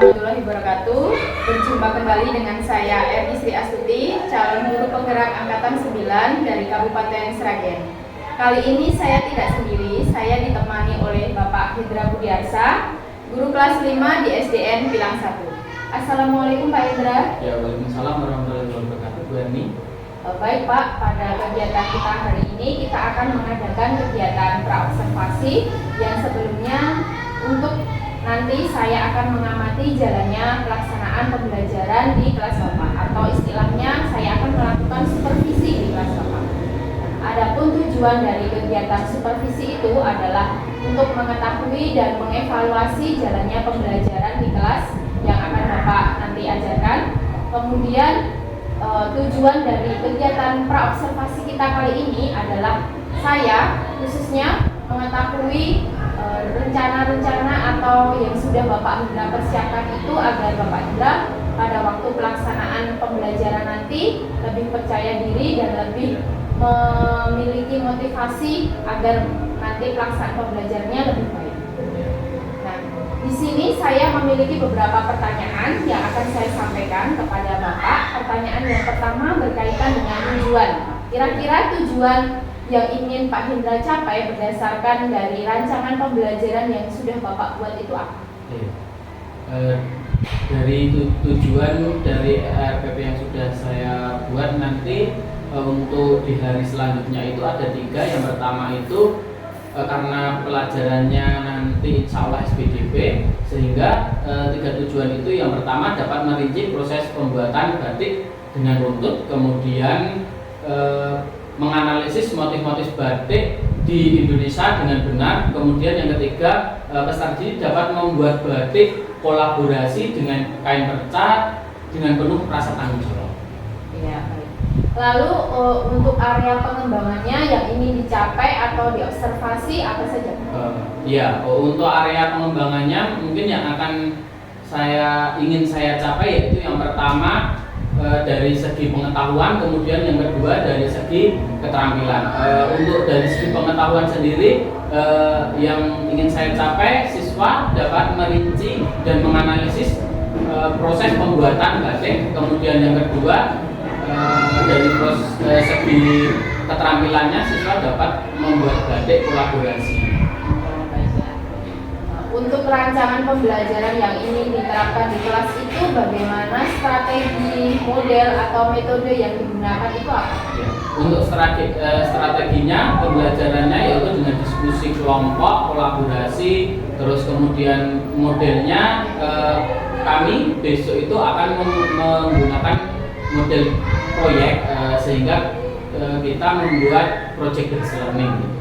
warahmatullahi wabarakatuh. Berjumpa kembali dengan saya Erni Sri Astuti, calon guru penggerak angkatan 9 dari Kabupaten Sragen. Kali ini saya tidak sendiri, saya ditemani oleh Bapak Hendra Budiarsa, guru kelas 5 di SDN Pilang 1. Assalamualaikum Pak Hendra. Ya, waalaikumsalam warahmatullahi wabarakatuh, Bu Erni. Baik Pak, pada kegiatan kita hari ini kita akan mengadakan kegiatan praobservasi yang sebelumnya untuk nanti saya akan mengamati jalannya pelaksanaan pembelajaran di kelas Bapak, atau istilahnya saya akan melakukan supervisi di kelas Bapak. Adapun tujuan dari kegiatan supervisi itu adalah untuk mengetahui dan mengevaluasi jalannya pembelajaran di kelas yang akan Bapak nanti ajarkan. Kemudian tujuan dari kegiatan praobservasi kita kali ini adalah saya khususnya mengetahui rencana-rencana atau yang sudah Bapak Hendra persiapkan itu agar Bapak Hendra pada waktu pelaksanaan pembelajaran nanti lebih percaya diri dan lebih memiliki motivasi agar nanti pelaksanaan pembelajarannya lebih baik. Nah, di sini saya memiliki beberapa pertanyaan yang akan saya sampaikan kepada Bapak. Pertanyaan yang pertama berkaitan dengan tujuan. Kira-kira tujuan yang ingin Pak Hendra capai berdasarkan dari rancangan pembelajaran yang sudah Bapak buat itu apa? Dari tujuan dari RPP yang sudah saya buat nanti untuk di hari selanjutnya itu ada 3. Yang pertama itu karena pelajarannya nanti insya Allah SPDP, sehingga 3 tujuan itu yang pertama dapat merinci proses pembuatan batik dengan runtut, kemudian menganalisis motif-motif batik di Indonesia dengan benar, kemudian yang ketiga peserta didik dapat membuat batik kolaborasi dengan kain perca dengan penuh rasa tanggung jawab. Ya, baik. Lalu untuk area pengembangannya yang ingin dicapai atau diobservasi apa saja? Untuk area pengembangannya mungkin yang akan ingin saya capai yaitu yang pertama dari segi pengetahuan, kemudian yang kedua dari segi keterampilan. Untuk dari segi pengetahuan sendiri yang ingin saya capai, siswa dapat merinci dan menganalisis proses pembuatan batik. Kemudian yang kedua dari segi keterampilannya, siswa dapat membuat batik kolaborasi. Untuk rancangan pembelajaran yang ingin diterapkan di kelas itu bagaimana strategi, model atau metode yang digunakan itu apa? Untuk strateginya pembelajarannya yaitu dengan diskusi kelompok, kolaborasi, terus kemudian modelnya kami besok itu akan menggunakan model proyek sehingga kita membuat project based learning.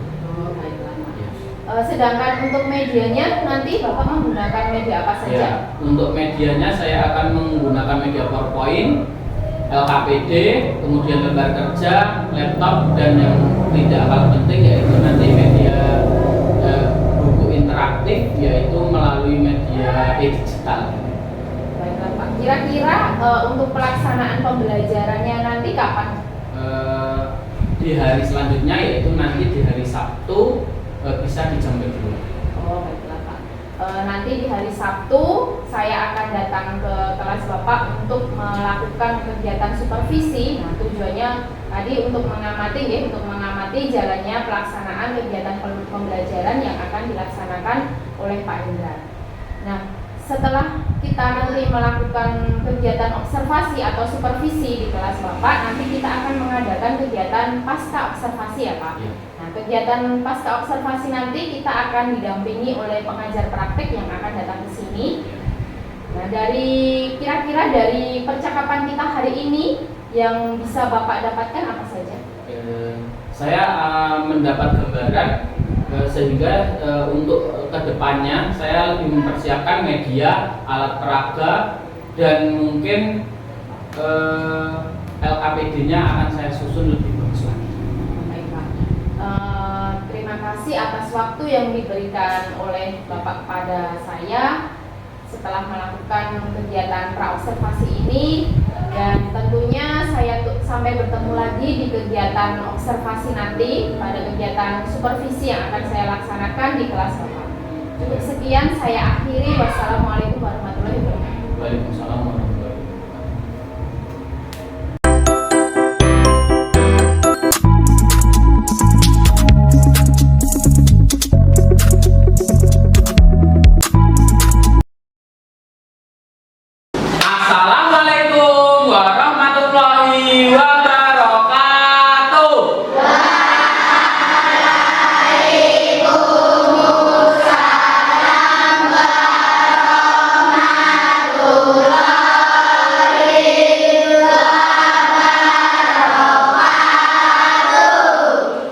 Sedangkan untuk medianya nanti Bapak menggunakan media apa saja? Ya, untuk medianya saya akan menggunakan media PowerPoint, LKPD, kemudian lembar kerja, laptop, dan yang tidak kalah penting yaitu nanti media buku interaktif, yaitu melalui media digital. Baiklah Pak. Kira-kira untuk pelaksanaan pembelajarannya nanti kapan? Di hari selanjutnya yaitu nanti di hari Sabtu. Bisa di jam 2. Oh, baiklah Pak. Nanti di hari Sabtu saya akan datang ke kelas Bapak untuk melakukan kegiatan supervisi. Nah, tujuannya tadi untuk mengamati jalannya pelaksanaan kegiatan pembelajaran yang akan dilaksanakan oleh Pak Hendra. Nah, setelah kita nanti melakukan kegiatan observasi atau supervisi di kelas Bapak, nanti kita akan mengadakan kegiatan pasca observasi ya Pak. Ya. Nah, kegiatan pasca observasi nanti kita akan didampingi oleh pengajar praktik yang akan datang ke sini. Nah, kira-kira dari percakapan kita hari ini yang bisa Bapak dapatkan apa saja? Saya mendapat gambaran sehingga untuk kedepannya saya lebih mempersiapkan media, alat peraga, dan mungkin LKPD-nya akan saya susun lebih bagus lagi. Baik Pak. Terima kasih atas waktu yang diberikan oleh Bapak kepada saya setelah melakukan kegiatan praobservasi ini, dan tentunya saya sampai bertemu lagi di kegiatan observasi nanti pada kegiatan supervisi yang akan saya laksanakan di kelas Bapak. Cukup sekian, saya akhiri. Wassalamualaikum warahmatullahi wabarakatuh. Waalaikumsalam warahmatullahi wabarakatuh. Assalamualaikum warahmatullahi wabarakatuh.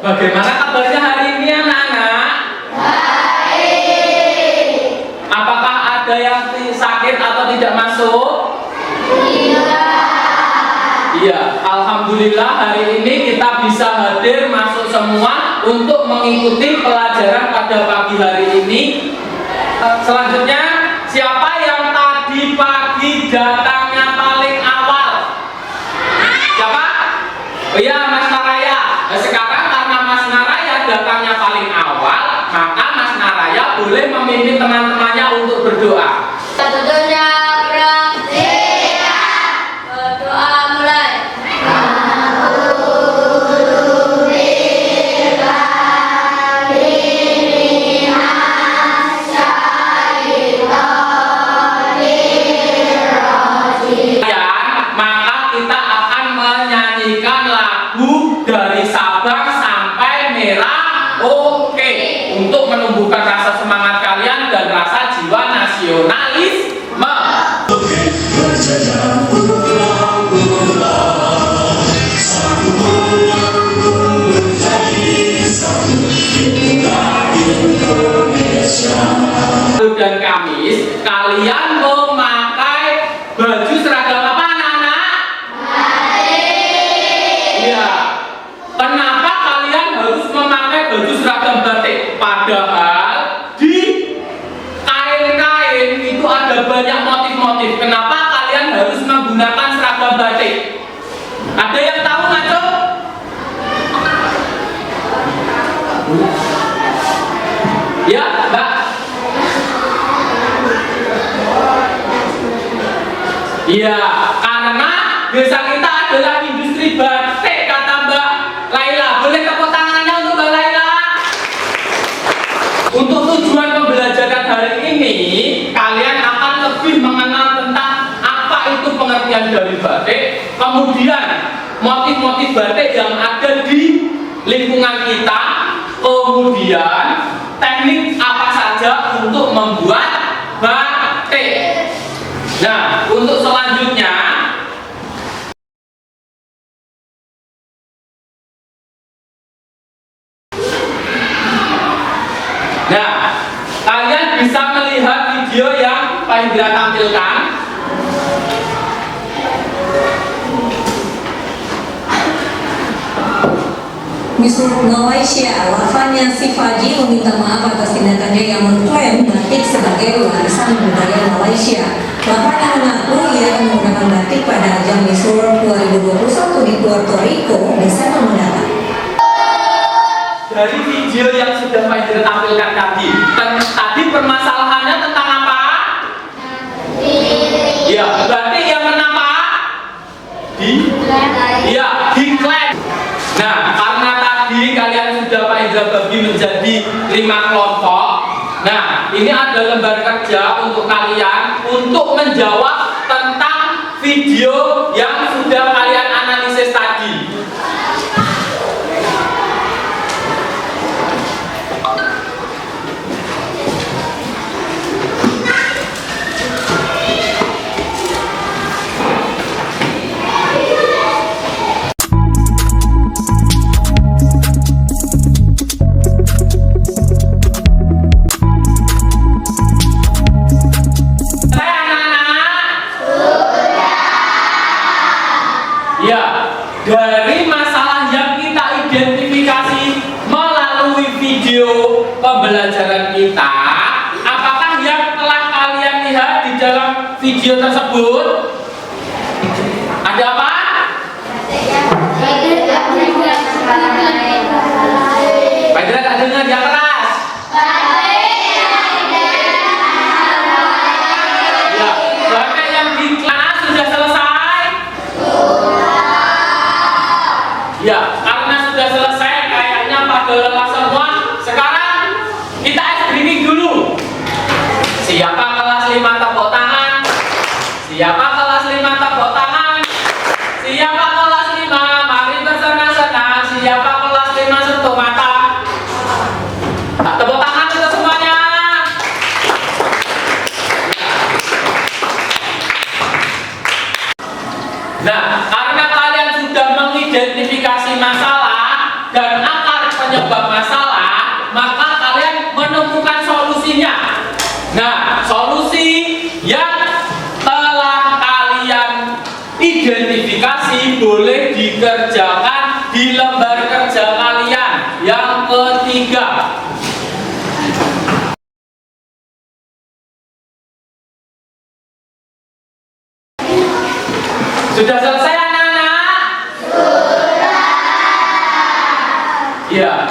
Bagaimana kabarnya hari ini anak-anak? Apakah ada yang sakit atau tidak masuk? Iya, alhamdulillah hari ini kita bisa hadir masuk semua untuk mengikuti pelajaran pada pagi hari ini. Selanjutnya, siapa yang tadi pagi datangnya paling awal? Siapa? Oh iya, Mas Naraya. Sekarang karena Mas Naraya datangnya paling awal, maka Mas Naraya boleh memimpin teman-temannya untuk berdoa. Tentunya berdoa mulai. Maka kita akan menyanyikan lagu dari Sabang sampai Merauke untuk menumbuhkan rasa semangat kalian dan rasa jiwa nasionalisme. Dan Kamis kalian memakai baju seragam apa anak-anak? Iya. Kenapa kalian harus memakai baju seragam batik? Padahal di kain-kain itu ada banyak motif-motif. Kenapa kalian harus menggunakan seragam batik? Ada yang tahu nggak, Cok? Ya, Mbak. Iya, karena desa kita adalah industri batik, kata Mbak Laila. Boleh tepuk tangannya untuk Mbak Laila. Untuk tujuan pembelajaran hari ini, kalian akan lebih mengenal tentang apa itu pengertian dari batik, kemudian motif-motif batik yang ada di lingkungan kita, kemudian teknik apa saja untuk membuat batik. Nah, untuk selanjutnya kalian bisa melihat video yang Pak Indra tampilkan. Miss Malaysia, Lavanya Sifaji meminta maaf atas tindakannya yang mengklaim batik sebagai warisan budaya Malaysia. Lavanya mengaku ia akan menggunakan batik pada ajang Miss World 2021 di Puerto Rico Desember mendatang. Dari video yang sudah Pak Indra tampilkan tadi permasalahannya tentang apa? Ya, batik yang kenapa? Diklat. Nah, karena tadi kalian sudah Pak Indra bagi menjadi 5 kelompok. Nah, ini ada lembar kerja untuk kalian untuk menjawab tentang video yang sudah kalian analisis tadi. Dari masalah yang kita identifikasi melalui video pembelajaran kita, apakah yang telah kalian lihat di dalam video tersebut? Ada apa? Pak Indra tak dengar yang keras. Nah, solusi yang telah kalian identifikasi boleh dikerjakan di lembar kerja kalian yang ketiga. Sudah selesai anak-anak? Sudah. Ya.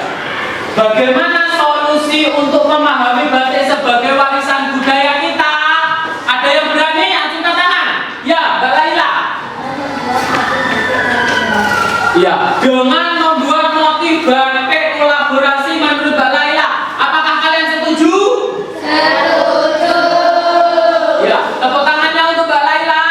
Bagaimana solusi untuk memahami batik sebagai warisan budaya kita? Ada yang berani? Angkat tangan. Ya, Mbak Laila. Ya, dengan membuat motif batik kolaborasi menurut Mbak Laila, apakah kalian setuju? Setuju. Ya, tepuk tangannya untuk Mbak Laila.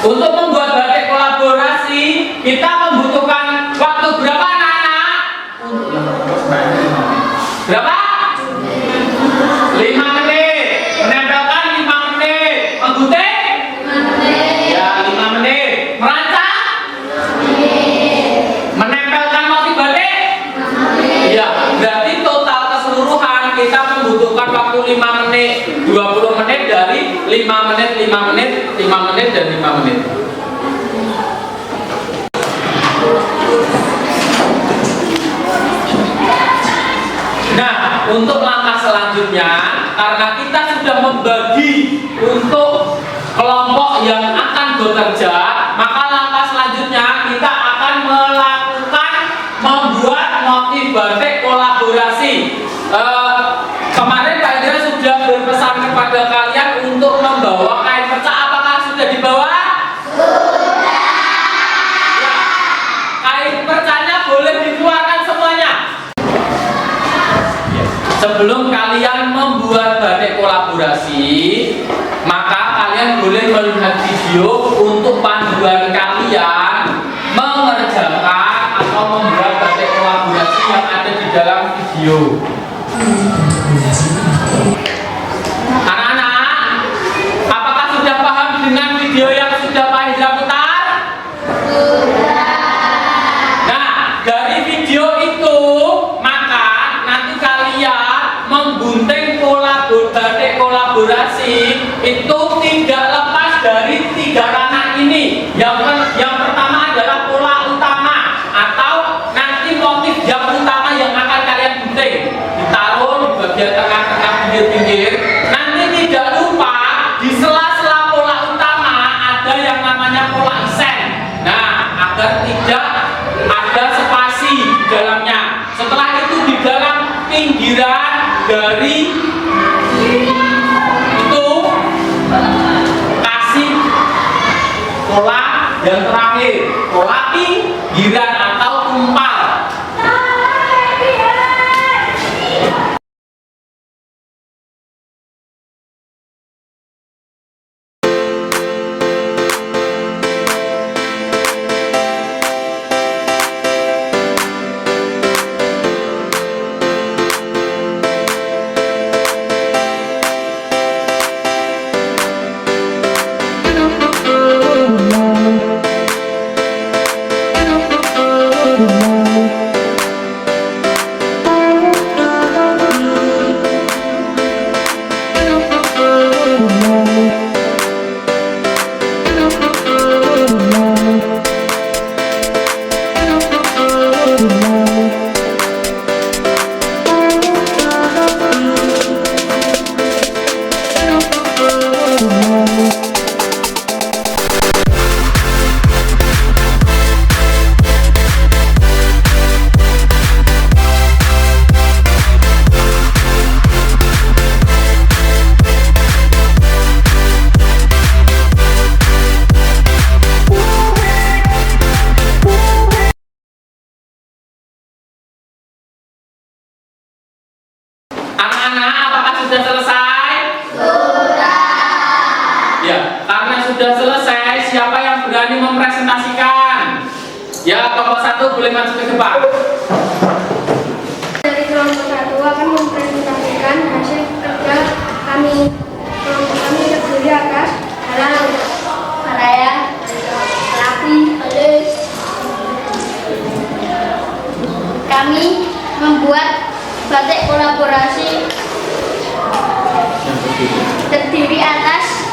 Untuk membuat batik kolaborasi, kita membutuhkan waktu berapa anak-anak? Berapa? 5 menit. Menempelkan 5 menit. Menggunting? 5 menit. Ya, 5 menit. Merancang? 5 menit. Menempelkan motif batik? 5 menit. Ya, berarti total keseluruhan kita membutuhkan waktu 5 menit, 20 menit dari 5 menit, 5 menit, 5 menit, dan 5 menit. Nah, untuk langkah selanjutnya, karena kita sudah membagi untuk kelompok yang akan bekerja, maka langkah selanjutnya kita akan melakukan membuat motif batik kolaborasi. Kemarin Pak Indra sudah berpesan kepada kalian untuk membawa kain pecah. Apakah sudah dibawa? Sudah. Ya, kain pecahnya boleh dikeluarkan semuanya. Sebelum kalian membuat batik kolaborasi, maka kalian boleh melihat video untuk panduan kalian mengerjakan atau membuat batik kolaborasi yang ada di dalam video. Anak-anak, apakah sudah paham dengan video yang sudah Pak Indra putar? Sudah. Nah, dari video itu, maka nanti kalian menggunting batik kolaborasi itu tidak lepas dari 3 ranah ini. Yang pertama adalah pola utama atau nanti motif yang utama yang akan kalian gunting. Ditaruh di bagian tengah-tengah pinggir-pinggir. Nanti tidak lupa di sela-sela pola utama ada yang namanya pola isen. Nah, agar tidak ada spasi di dalamnya. Setelah itu di dalam pinggiran dari itu kasih pola yang terakhir, pola pinggiran atau kumpal. Anak-anak, apakah sudah selesai? Sudah. Ya, karena sudah selesai, siapa yang berani mempresentasikan? Ya, kelompok 1 boleh maju ke depan. Dari kelompok 1 akan mempresentasikan hasil kerja kami. Kelompok kami terdiri atas Halal, Raya, Lapi, Halus. Kami membuat batik kolaborasi terdiri atas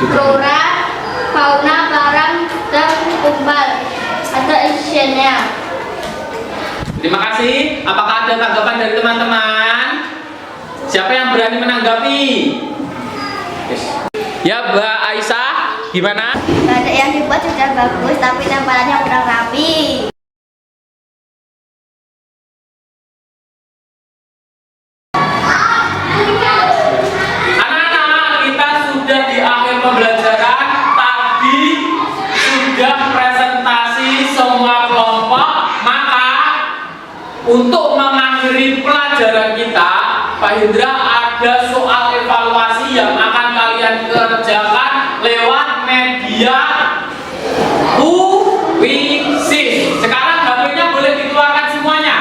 flora, fauna, barang, dan kumbal atau isiannya. Terima kasih. Apakah ada tanggapan dari teman-teman? Siapa yang berani menanggapi? Yes. Ya, Mbak Aisyah, gimana? Batik yang dibuat sudah bagus, tapi tempelannya kurang rapi. Anak-anak, kita sudah di akhir pembelajaran. Tadi sudah presentasi semua kelompok. Maka untuk mengakhiri pelajaran kita, Pak Hendra, ada soal evaluasi yang akan kalian kerjakan lewat media kuisis. Sekarang HP-nya boleh dikeluarkan semuanya.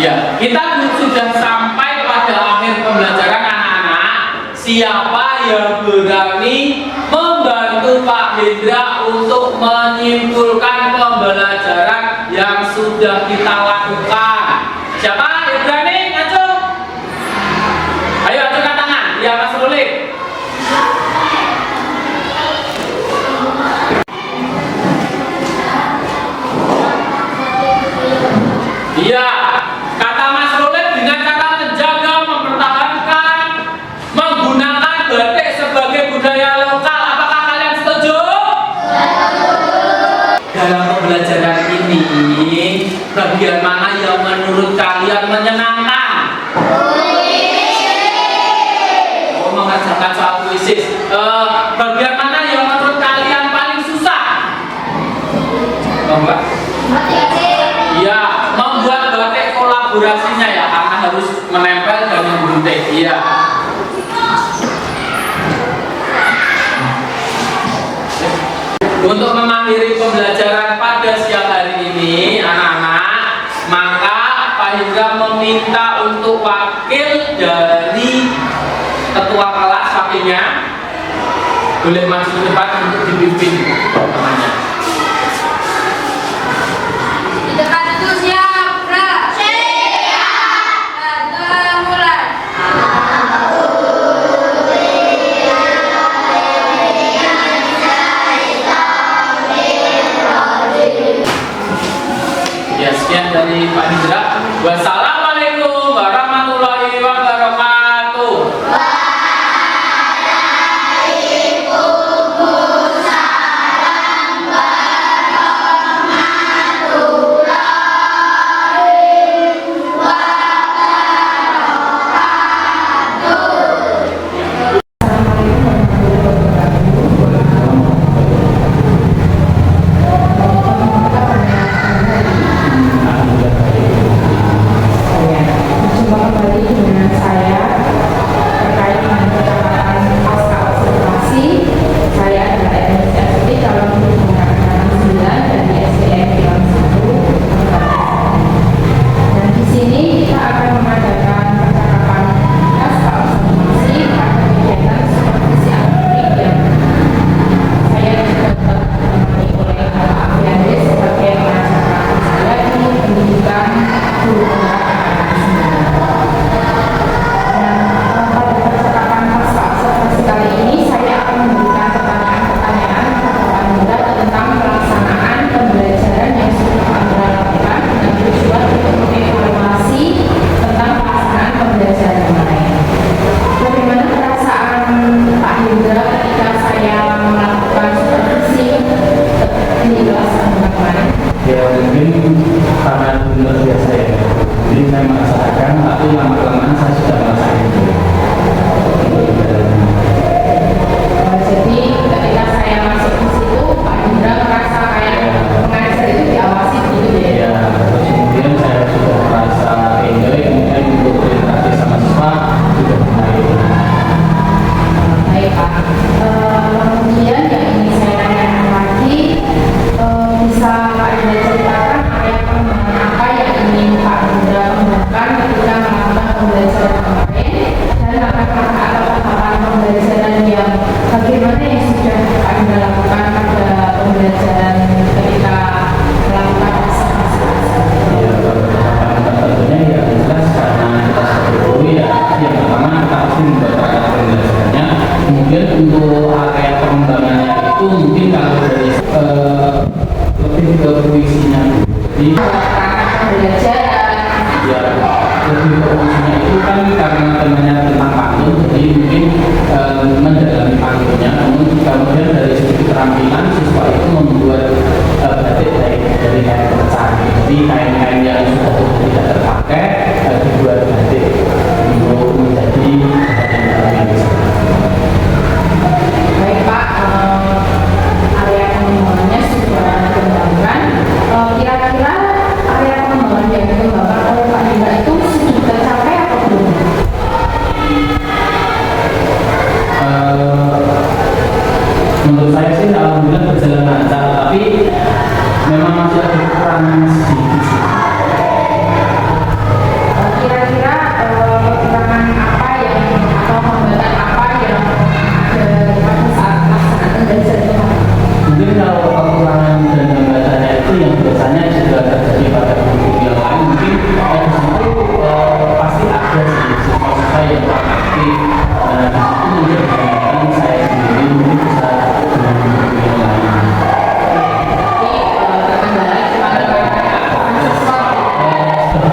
Ya, kita sudah sampai pada akhir pembelajaran anak-anak. Siapa yang berani membantu Pak Hendra untuk menyimpulkan pembelajaran yang sudah kita lakukan? Siapa yang berani? Ngaco? Ayo acungkan tangan. Ya, Mas Ruli. Iya. Kata Mas Rolet, dengan cara menjaga, mempertahankan, menggunakan batik sebagai budaya lokal. Apakah kalian setuju? Dalam pembelajaran ini, bagian mana yang menurut kalian menyenangkan? Oh, mengerjakan soal puisis. Bagian mana yang menurut kalian paling susah? Oh, Mbak? Iya, membuat batik kolaborasinya ya, karena harus menempel dan menggunting. Iya. Untuk mengakhiri pembelajaran pada siang hari ini, anak-anak, maka Pak Hendra meminta untuk wakil dari ketua kelas, wakilnya boleh maju ke depan untuk dipimpin temannya. Dekat itu siap, Ra. Siap. Mulai. Ya, sekian dari Pak Hendra. Wassalamualaikum warahmatullahi wabarakatuh.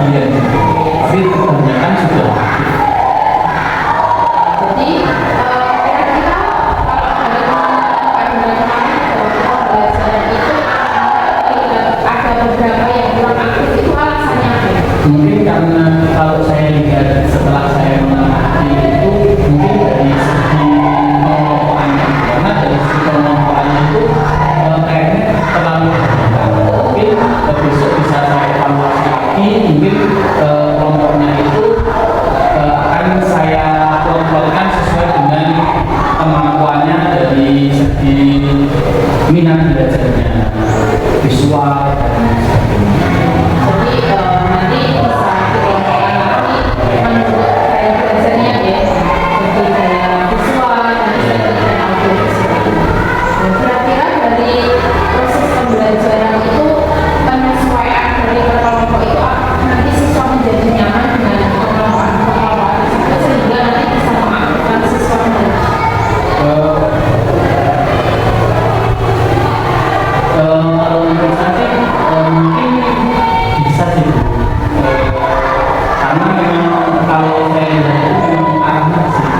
sebagian, tapi kebanyakan sudah. Jadi kira-kira kalau belajar itu ada beberapa yang kurang aktif, itu alasannya apa? Mungkin karena kalau saya lihat setelah saya mengamati itu mungkin dari segi pengelompokannya, karena dari segi pengelompokannya itu kayaknya terlalu mungkin besok bisa saya evaluasi lagi, mungkin kelompoknya itu akan saya kelompokkan sesuai dengan kemampuannya dari segi minat belajarnya, visual dan sebagainya. Jadi nanti bisa dikelompokkan lagi menurut gaya belajarnya ya, jadi gaya visual dan sebagainya, audio dan sebagainya. Dan kira-kira dari proses pembelajaran itu penyesuaian dari kelompok itu apakah nanti siswa menjadi nyaman dengan kelompok tersebut sehingga nanti bisa mengaktifkan siswa belajar. Kalau menurut saya mungkin bisa sih, karena memang kalau saya lihat itu memang arahnya ke situ.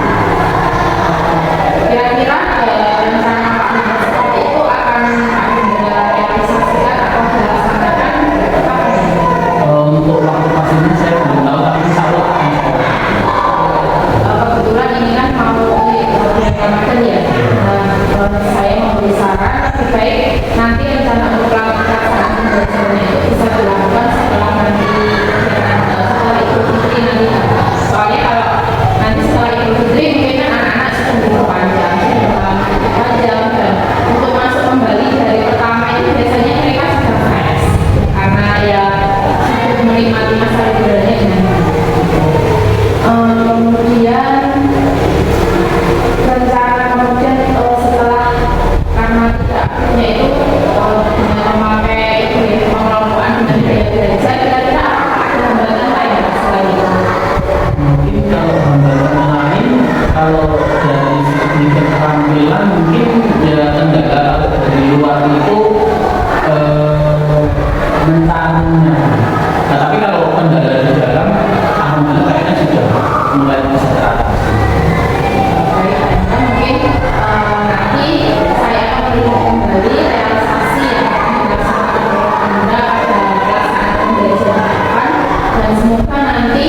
Kira-kira rencana Pak Bunda seperti itu akan Pak Bunda realisasikan atau dilaksanakan kapan ya? Untuk waktu pastinya saya belum tahu, tapi insya Allah akan saya lakukan. Kebetulan ini kan mau di bulan Ramadan ya. Saya memberi saran lebih baik nanti rencana untuk pelaksanaan pembelajarannya itu bisa dilakukan setelah nanti setelah Idul Fitri nanti. Soalnya kalau nanti setelah Idul Fitri mungkin kan anak-anak sudah libur panjang, dan untuk masuk kembali dari pertama itu biasanya mereka sudah fresh karena ya cukup menikmati masa liburannya dengan kemudian rencana setelah karena tidak aktifnya itu dengan memakai itu ya pengelompokan dengan gaya belajar, kira-kira apakah ada hambatan lain selain itu? Mungkin kalau hambatan lain, kalau dari segi keterampilan mungkin ya kendala dari luar itu mentalnya. Nah, tapi kalau kendala di dalam, alhamdulillah kayaknya sudah mulai bisa teratasi. Mungkin nanti saya akan melihat kembali realisasi yang akan dilaksanakan oleh Bunda pada pelaksanaan pembelajaran depan, dan semoga nanti